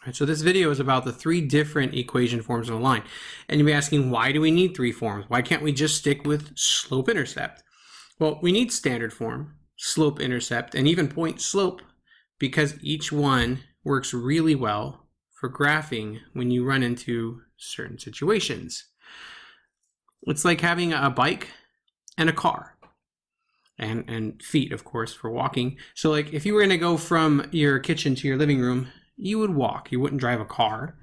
Right, so this video is about the 3 different equation forms of a line. And you'll be asking, why do we need 3 forms? Why can't we just stick with slope-intercept? Well, we need standard form, slope-intercept, and even point-slope because each one works really well for graphing when you run into certain situations. It's like having a bike and a car. And feet, of course, for walking. So like if you were going to go from your kitchen to your living room, you would walk. You wouldn't drive a car.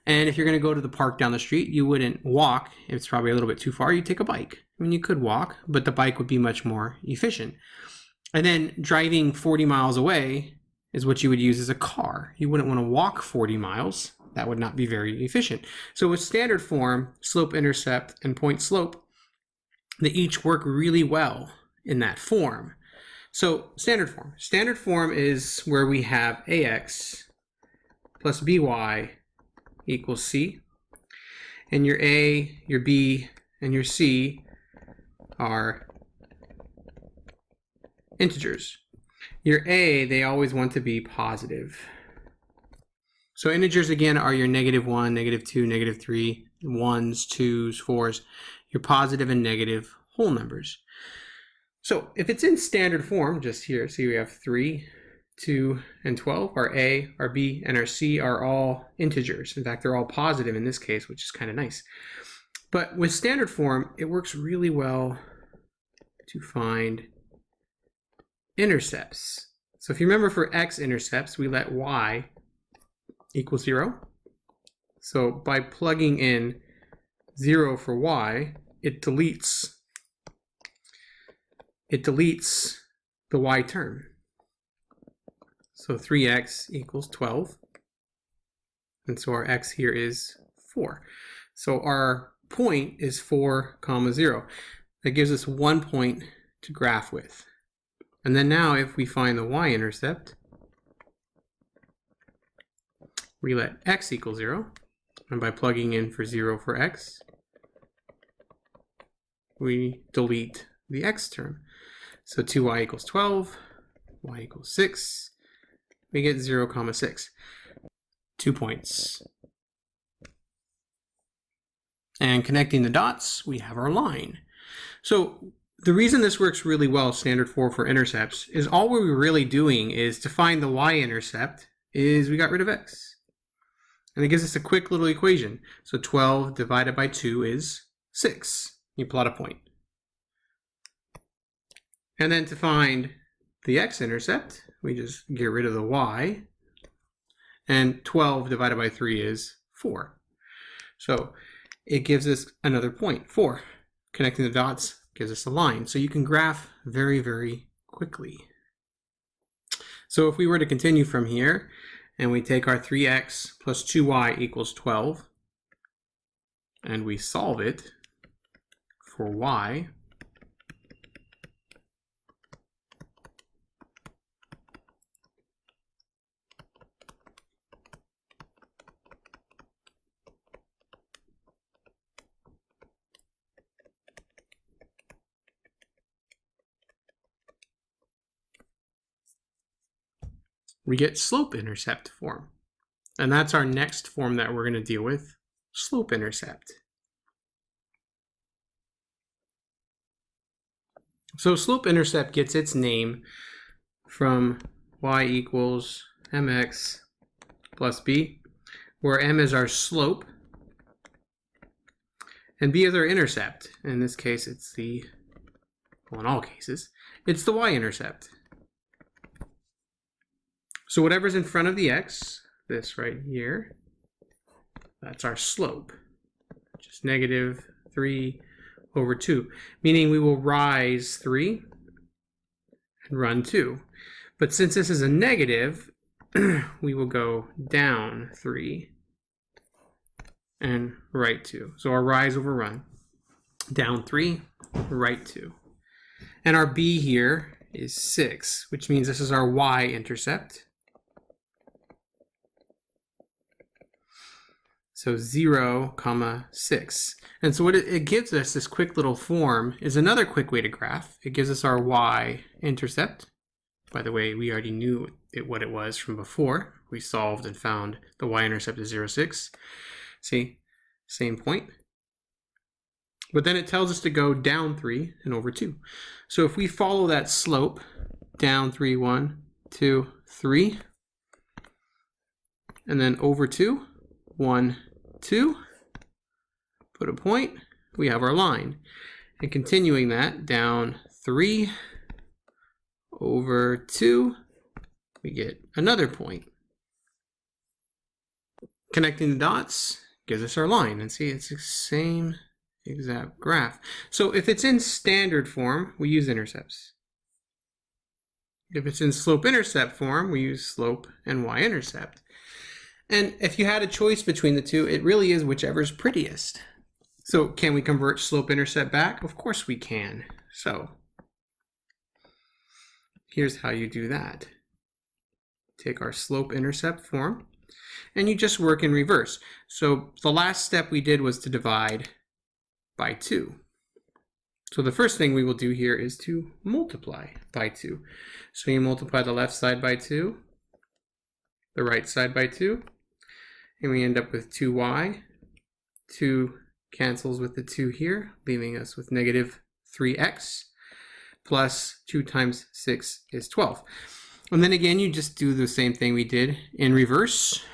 And if you're going to go to the park down the street, you wouldn't walk. It's probably a little bit too far. You'd take a bike. I mean, you could walk, but the bike would be much more efficient. And then driving 40 miles away is what you would use as a car. You wouldn't want to walk 40 miles. That would not be very efficient. So with standard form, slope-intercept, and point-slope, they each work really well in that form. So standard form. Standard form is where we have ax plus by equals c. And your a, your b, and your c are integers. Your a, they always want to be positive. So integers, again, are your -1, -2, -3, 1s, 2s, 4s, your positive and negative whole numbers. So if it's in standard form, just here, see we have 3, 2, and 12. Our a, our b, and our c are all integers. In fact, they're all positive in this case, which is kind of nice. But with standard form, it works really well to find intercepts. So if you remember for x-intercepts, we let y equal 0. So by plugging in 0 for y, it deletes the y term. So 3x equals 12. And so our x here is 4. So our point is 4, 0. That gives us 1 point to graph with. And then now if we find the y-intercept, we let x equal 0. And by plugging in for 0 for x, we delete the x term. So 2y equals 12, y equals 6. We get 0, 6. 2 points. And connecting the dots, we have our line. So the reason this works really well, standard form for intercepts, is all we're really doing is to find the y-intercept is we got rid of x. And it gives us a quick little equation. So 12 divided by 2 is 6. You plot a point. And then to find the x-intercept, we just get rid of the y. And 12 divided by 3 is 4. So it gives us another point, 4. Connecting the dots gives us a line. So you can graph very, very quickly. So if we were to continue from here, and we take our 3x plus 2y equals 12, and we solve it for y, we get slope-intercept form. And that's our next form that we're going to deal with, slope-intercept. So slope-intercept gets its name from y equals mx plus b, where m is our slope, and b is our intercept. In this case, it's the, well, in all cases, it's the y-intercept. So whatever's in front of the x, this right here, that's our slope, which is -3 over 2, meaning we will rise 3 and run 2. But since this is a negative, we will go down 3 and right 2. So our rise over run, down 3, right 2. And our b here is 6, which means this is our y-intercept. So 0, 6. And so what it gives us, this quick little form, is another quick way to graph. It gives us our y-intercept. By the way, we already knew what it was from before. we solved and found the y-intercept is 0, 6. See, same point. But then it tells us to go down 3 and over 2. So if we follow that slope, down 3, 1, 2, 3, and then over 2, 1, 2, put a point, we have our line. And continuing that, down 3, over 2, we get another point. Connecting the dots gives us our line. And see, it's the same exact graph. So if it's in standard form, we use intercepts. If it's in slope-intercept form, we use slope and y-intercept. And if you had a choice between the two, it really is whichever's prettiest. So can we convert slope-intercept back? Of course we can. So here's how you do that. Take our slope-intercept form, and you just work in reverse. So the last step we did was to divide by 2. So the first thing we will do here is to multiply by 2. So you multiply the left side by 2, the right side by 2, and we end up with 2y. 2 cancels with the 2 here, leaving us with negative 3x, plus 2 times 6 is 12. And then again, you just do the same thing we did in reverse.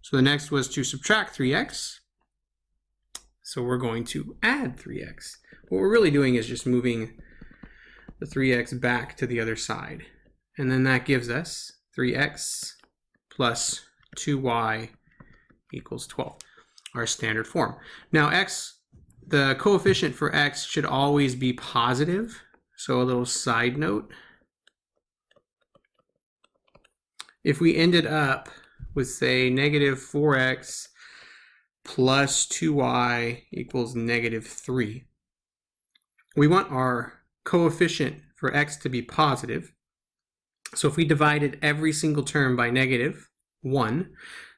So the next was to subtract 3x. So we're going to add 3x. What we're really doing is just moving the 3x back to the other side. And then that gives us 3x plus 2y equals 12, our standard form. Now x, the coefficient for x should always be positive. So a little side note. If we ended up with, say, negative 4x plus 2y equals negative 3, we want our coefficient for x to be positive. So if we divided every single term by negative 1,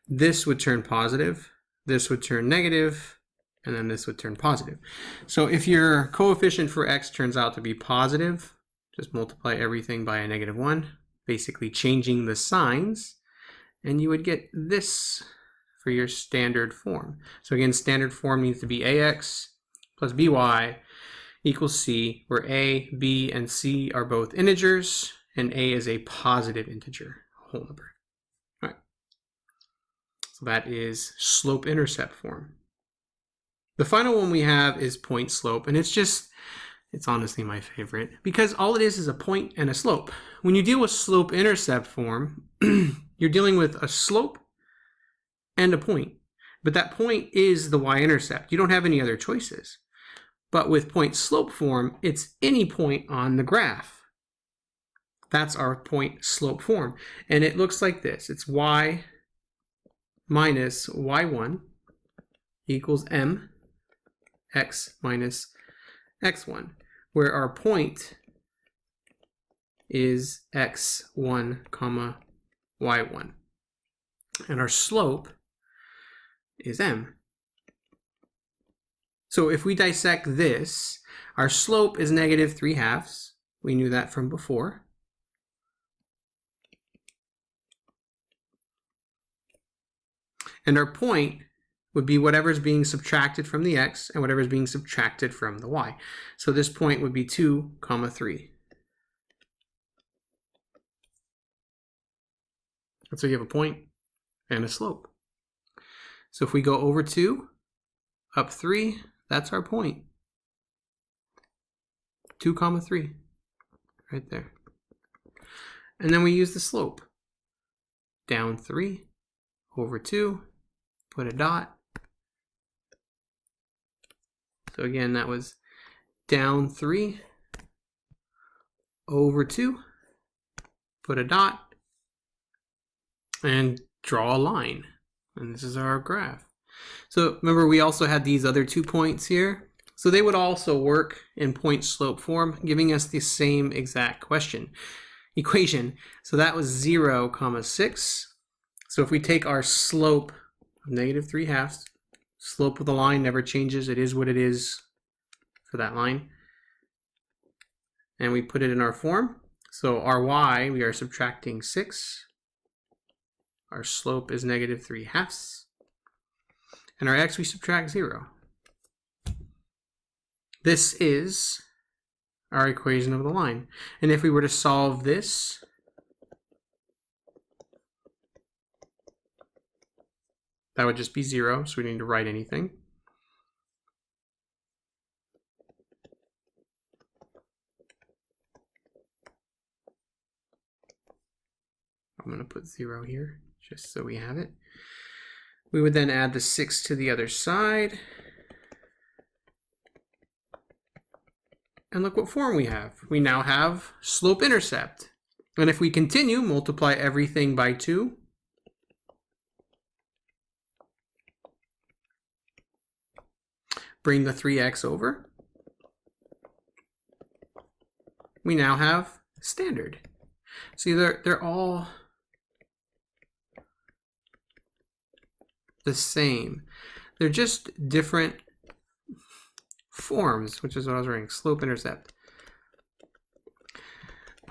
this would turn positive, this would turn negative, and then this would turn positive. So if your coefficient for x turns out to be positive, just multiply everything by a negative 1, basically changing the signs, and you would get this for your standard form. So again, standard form needs to be ax plus by equals c, where a, b, and c are both integers, and a is a positive integer, whole number. All right. So that is slope-intercept form. The final one we have is point slope, and it's honestly my favorite because all it is a point and a slope. When you deal with slope-intercept form, you're dealing with a slope and a point, but that point is the y-intercept. You don't have any other choices. But with point slope form, it's any point on the graph. That's our point slope form. And it looks like this. It's y minus y1 equals m x minus x1, where our point is x1 comma y1. And our slope is m. So if we dissect this, our slope is negative 3/2. We knew that from before. And our point would be whatever's being subtracted from the x and whatever's being subtracted from the y. So this point would be 2, 3. And so you have a point and a slope. So if we go over 2, up 3, that's our point. 2, 3, right there. And then we use the slope. Down 3, over 2, put a dot. So again, that was down 3, over 2, put a dot, and draw a line. And this is our graph. So remember, we also had these other 2 points here. So they would also work in point slope form, giving us the same exact equation. So that was 0, 6. So if we take our slope of negative 3/2, slope of the line never changes. It is what it is for that line. And we put it in our form. So our y, we are subtracting 6. our slope is negative 3/2. And our x, we subtract 0. This is our equation of the line. And if we were to solve this, that would just be 0, so we don't need to write anything. I'm going to put 0 here, just so we have it. We would then add the 6 to the other side. And look what form we have. We now have slope-intercept. And if we continue, multiply everything by 2. Bring the 3x over. We now have standard. See, they're all the same. They're just different forms, which is what I was writing, slope-intercept.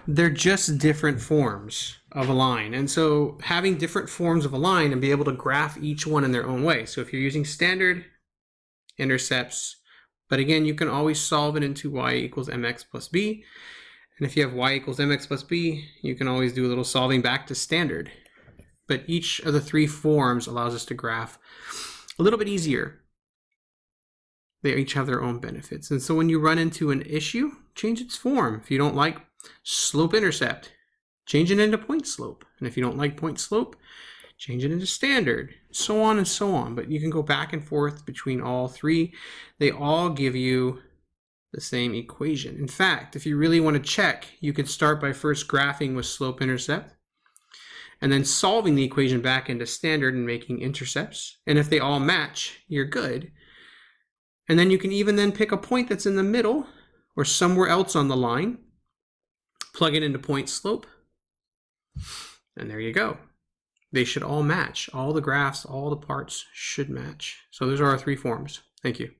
They're just different forms of a line. And so having different forms of a line and be able to graph each one in their own way. So if you're using standard, intercepts, but again, you can always solve it into y equals mx plus b. And if you have y equals mx plus b, you can always do a little solving back to standard. But each of the 3 forms allows us to graph a little bit easier. They each have their own benefits. And so when you run into an issue, change its form. If you don't like slope-intercept, change it into point slope. And if you don't like point slope, change it into standard, so on and so on. But you can go back and forth between all 3. They all give you the same equation. In fact, if you really want to check, you could start by first graphing with slope-intercept, and then solving the equation back into standard and making intercepts. And if they all match, you're good. And then you can even then pick a point that's in the middle or somewhere else on the line, plug it into point slope, and there you go. They should all match. All the graphs, all the parts should match. So those are our 3 forms. Thank you.